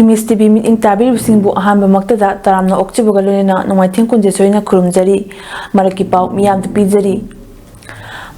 Miss TV meeting tabi singbu ahamba maktada taramna okchibugalena nomaiting kunjesoina kurumjari maraki pau miyam pijari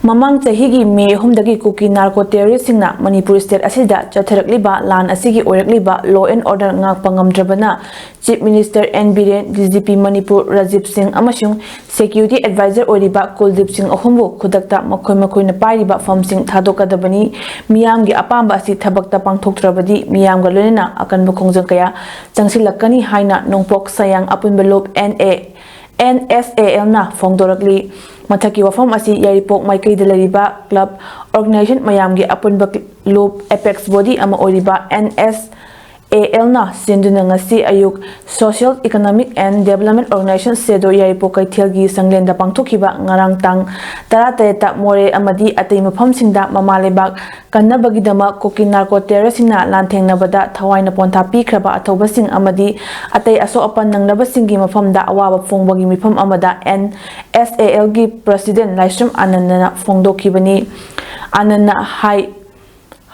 Mamang Tahigi May Humdagi Cookie Narco Terrorist Singna Manipur State Asida Chatharakliba Lan Asigi Orakliba Law and Order Ngak Pangam Drabana Chief Minister N. Biren DGP Manipur Rajib Singh Amashung Security Advisor Oriba Kuldip Singh Ohumbu Kudakta Makoi na Pariba Fam Singh Thadokadabani Miyamgi Apamba Asi Thabakta Pangthok Trabadi Miyamga Lunena Akan Bukongjang Kaya Jangsilakani Haina Nongpok Sayang Apunbelop NSAL na Fongdorakli Mataki wafam asi yaripok maikai dalariba club organization mayamgi apunba loop apex body ama oriba NSAL na sinduna ngasi ayuk social economic and development organization sedo yaripok kaithelgi sanglenda pangthokiba ngarang tang tarateta more amadi atei mafam singda mamalebak kannabagidama kokin narco terrorist na lantengnabada thawaina pontha pikraba athobasing amadi atei aso apan nangnabasinggi mafamda awaba fongbagi mifam amada NSAL gi president Laisram Anandana Fongdokibani Ananda Hai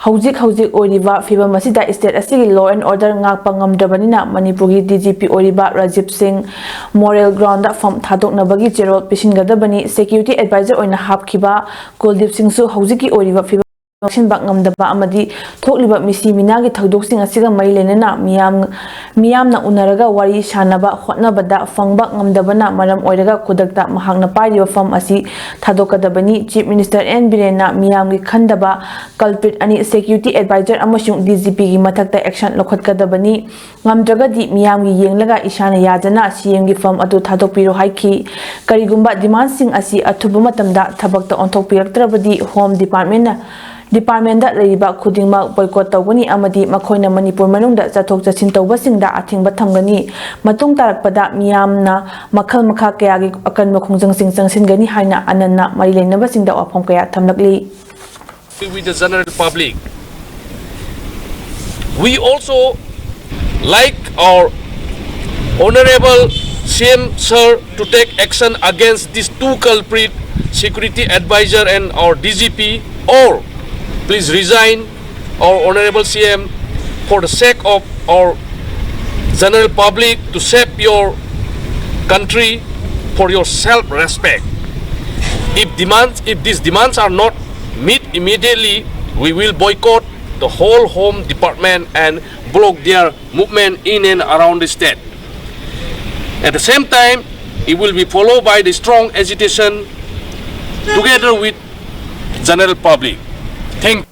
Hauzik Oriba Fiba Masida State Asigi Law and Order Ngak Pangam Drabanina Manipuri DGP Oriba Rajib Singh Moral Ground from Thadok Nabagi Gerald Pishingadabani Security Advisor on Hapkiba Kuldip Singh Su Hauziki Oriba Fiba Bakngam Daba Amadi Tokliba Misi Minagi Tagdoxing Asiga Mailenena Miyamna Unaraga Wari Shanaba Hotnabada Fangbak Ngamdabana Madam Oiraga Kudakta Mahagna Party of Fam Asi Thadokadabani Chief Minister N. Birena Miyamgi Khandaba Culprit Ani Security Advisor Amashung DGP Matakta Action Lokotkadabani Ngamdragadi Miyamgi Yenglaga Ishana Yadana CMG Fam Atu Thadokpiro Haiki Karigumba Demand Sing Asi Atubumatamda Tabakta Ontokpiraktrabadi Home Department that Laiba Kudingma boycott Tawani Amadi Makoina Manipur Manunda Zatok Jasin Tawasingda Ating Batangani Matung Tarakpada Miyamna Makal Makakayagi Akan Makungjang Sing Singani Haina Anana Marilyn Navasinda Wapom Kaya Tamnakli. With the general public, we also like our Honorable CM Sir to take action against these two culprit security advisor and our DGP, or please resign our Honorable CM for the sake of our general public, to save your country, for your self-respect. If these demands are not met immediately, we will boycott the whole Home Department and block their movement in and around the state. At the same time, it will be followed by the strong agitation together with general public. Thank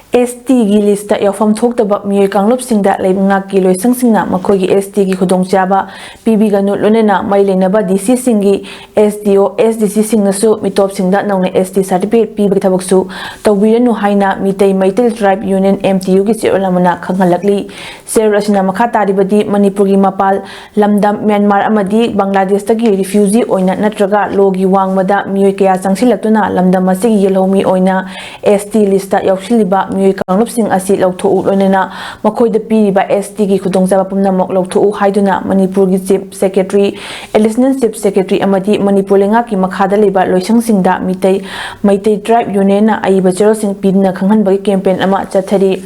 ST gi list ya fam thokdaba miyoy kanglop singda leibnga ki loisang singna makhoi gi ST gi khudongchaba PB ga nulonena mailenaba DC singi SDO SDC singna su mitop singda nongna ST certificate PB gi thabaksu tawbiranu haina mitei maitel tribe union MTU gi cheolamana khanghalakli serasina makha taribadi manipur gi mapal lamdam Myanmar amadi Bangladesh tagi refugee oina natraga logi wangmada miyoy kaya changsilaktuna lamdam asigi yelhomi oina ST list ya yaushiliba Kanglop Sing Asi Lautho Lonena Makoida Piriba ST gi Khudongzaba Pumnamok Lautho Haiduna Manipur gi Chief Secretary Additional Chief Secretary Amadi Manipur Lenga ki Makhada Leba Loisang Singda Maitai Tribe Union Aiba Chero Sing Pidna Khanghanbagi campaign ama chathari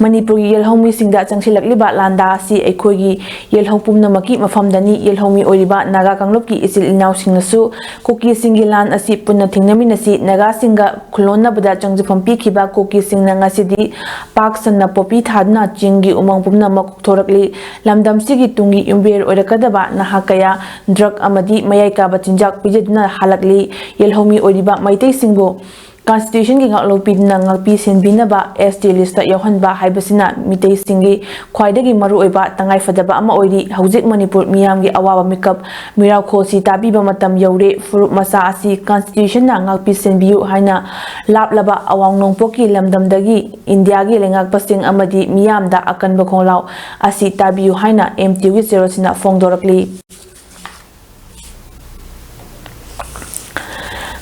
Manipur gi Yelhomi Singda Changsilakliba Landa si Aikoi gi Yelhom Pumnamaki Mafamdani Yelhomi Oriba Naga Kanglop ki Isil Inaw Singnasu Koki Singi Lan Asi Punna Thingnaminasi Naga Singa Khulonna Bada Changjifam Pikiba Koki Singna Ngasi Paksan na popi thadna chingi umang pumna makuktorakli lamdam sigi tungi umber oirakadaba nahakaya drug amadi mayai ka bachinjak pijadna halakli yelhomi oiriba maitai singbo Constitution gi ngaklopi na ngalpi senbinaba ST list yohanba haibasina mitei singi khwaidagi maru oiba tangai fadaba ama oiri haujik Manipur miyamgi awaba mikap miraw khosi tabiba matam yaure furup masa asi Constitution na ngalpi senbiu haina laplaba awang nongpoki lamdamdagi India gi lengak pasing amadi miyamda akan bakhonglaw asi tabiu haina MTU gi serosina fongdorakli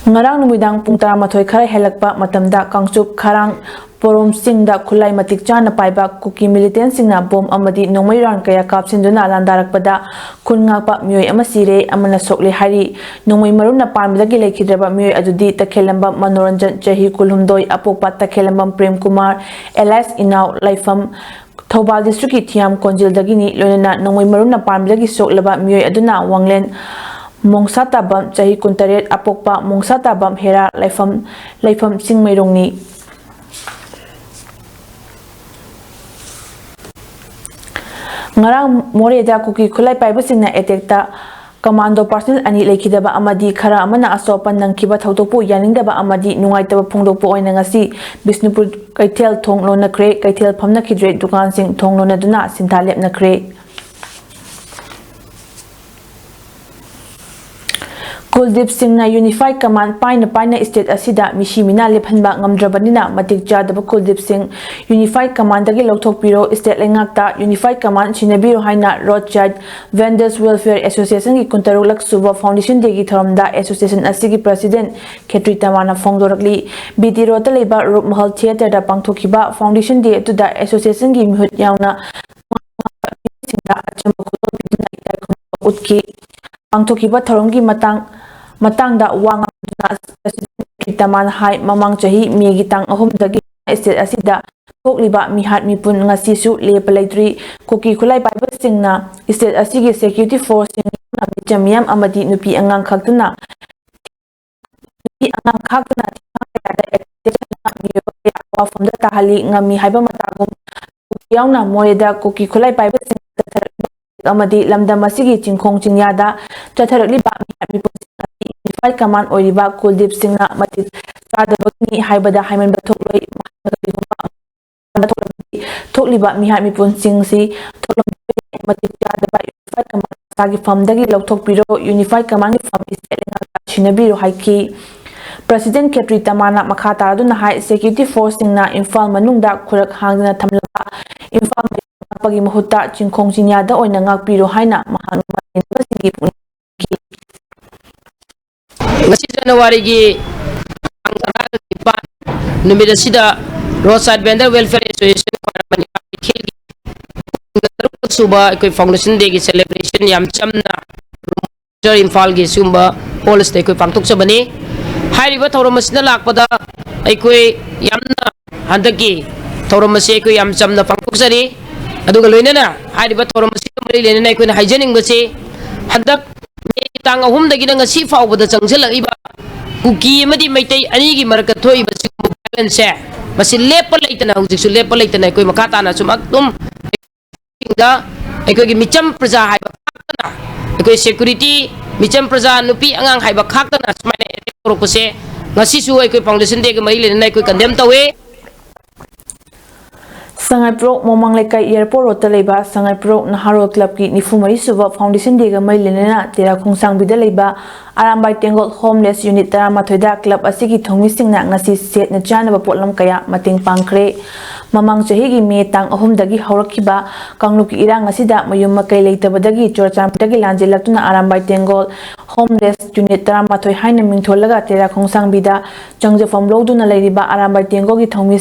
Ngarang numidang pung 13 khara helakpa matamda Kangchup Kharang Porom Singda Khulai Matik Chana Paiba Kuki militant Singna bom amadi nongmai ran kaya kapsinduna landarakpada khungapa miyoi ama sire amana sokle hari nongmai maruna parmidagi lekhidraba miyoi adudi takhelamba Manoranjan Chahi Kulhumdoi apokpa takhelamba Prem Kumar Elias Inaw Laifam Thobal District ki Thiam Konjildagini loinana nongoi maruna parmdagi soklaba mioi aduna wanglen Mongsatabam chahi kuntaret apokpa Mongsatabam hera laifam singmairongni ngarang moreda kuki khulai paibasingna etekta Commando personnel ani lekhidaba amadi khara amana asopan nangkiba thautopu yaningdaba amadi nungaitaba phongdokpu oina ngasi Bisnupur Kaithel thonglona kre Kaithel phamna khidre dukan sing thonglona duna sintha lepna kre Kuldip Singhna Unified Command paina state asida mishimina lephanba ngamdrabanina matik jadaba Kuldip Singh Unified Command dagi lokthok piro state lengakta Unified Command sinabiro haina Roadside Vendors Welfare Association ki kuntarulak suba foundation degi thoramda association asigi president Khetri Tamana phongdorakli BT Road ta leba Rup Mahal Theatre da pangthokiba foundation de to da association gi mihut yauna sinda achamba khulon bidna ikai utki pangthokiba thoramgi matangda wanga president Taman hai mamang chahi megi tang ahum dagi state asida thokliba mihat mipun ngasi su lepalaitri koki khulai bible singna state asigi security force na michamiam amadi nupi angang khaktuna wafamda tahali ngami haiba matagum yauna moeda koki khulai bible sing amadi lamdam asigi chingkhong chingyada chatharakliba mipun Unified Command oiriba Kuldip Singhna matik chadabagni haibada haiman bathokloi thokliba mihat mipun singsi thoklam matik chadaba Unified Command sagi famdagi lokthokpiro Unified Command gi fam iselenga chinabiro haiki President Khetri Tamana makha taraduna hai security force singna Imphal manungda khurak hangdana thamlaba Imphal pagi mahutta chingkhong chinyada oina ngakpiro haina mahang singi ngasi January gi numida sida Roadside Vendor Welfare Association suba koi foundation day gi celebration yam chamna Imphal gi sumba hall stay koi pangtok sabani hairiba thoromasina lakpada aikoi yamna handaki thoromasi koi yam chamna pangtok sari aduga loinana hairiba thoromasi mari lenana koi haijening basi hadak tang ahum dagi na ngasi faubada changsilakiba kuki amadi maitai anigi marka thoiba sigum balance masi lepa leitana hujiksu lepa leitana koi makata na sum akdum da ekoi gi micham praja haiba khakna ekoi security micham praja nupi angang haiba khakna smaina etorokuse ngasi su ekoi foundation de ga mai lena ekoi condemn tawe Sangai Pro Momang Lekai Airport Road Leba Sangai Pro Naharo Club ki Nifumari Suba Foundation Dega Mailena Tera Khongsang Bida Leba Arambai Tengol Homeless Unit Taramatoida Club Asigi Thongmi Singna ngasi set na chana ba potlam kaya mating pangkre Mamang chahigi me tang ahum dagi hawrakiba Kangluki irang asida mayum makai leitabadagi Chorcham dagi lanjilatuna Arambai Tengol Homeless Unit Taramatoi haina mingtholaga Tera Khongsang Bida Changje Fam Loduna Leiriba Arambai Tengol gi thongmi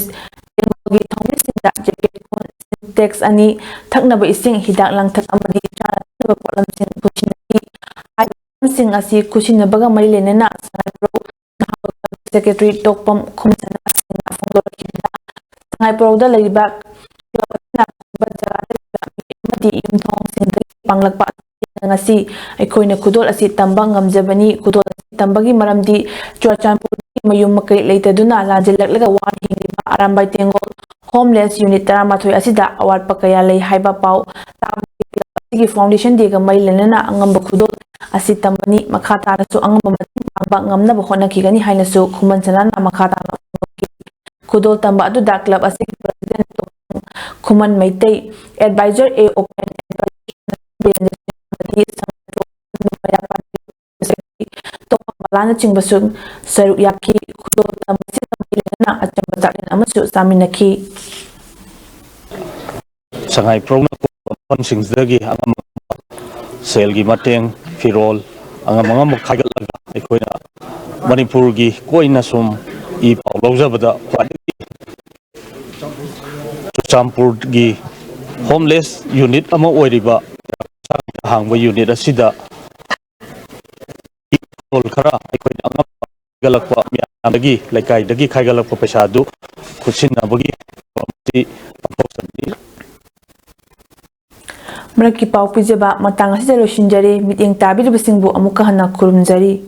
Text ani thaknaba ising hidak langthak amadi chanaba polam sing kuchinaki sing asi kuchinabaga mari lenena Sangai Pro secretary tokpam khumsana sing phongdor kida Sangai Pro da leiba amadi imthong sing panglakpa ngasi aikoina kudol asi tambang ngamjabani kudol tambagi maramdi Churachandpur mayum makai leitaduna lajilaklega wan hingiba Arambai Tengol Homeless Unit Taramatoi asida award pakaya lei haiba pau tabigi foundation de ga mai lenana angamba khudol asi tambani makhata su angamba mating pangba ngamna ba hona ki gani haina su khuman chanana makhata khudol tamba adu da club asi president khuman maitei advisor a open balana chingbasu saru yaki khudol tamba na achamba takin amasu saminaki Sangai Pro na kon singsdagi ang selgi mateng firol ang mga magkagalaga ikoina Manipur gi koina sum I paulawjabada Champur gi homeless unit ama oiriba hangba unit asida ol khara ikoina ang galakpa miadagi laikai dagi khaigalakpa pesadu khusinabagi Marakki pau pijaba matang asida losinjari miting tabiribasingbu amuka hana kurumjari.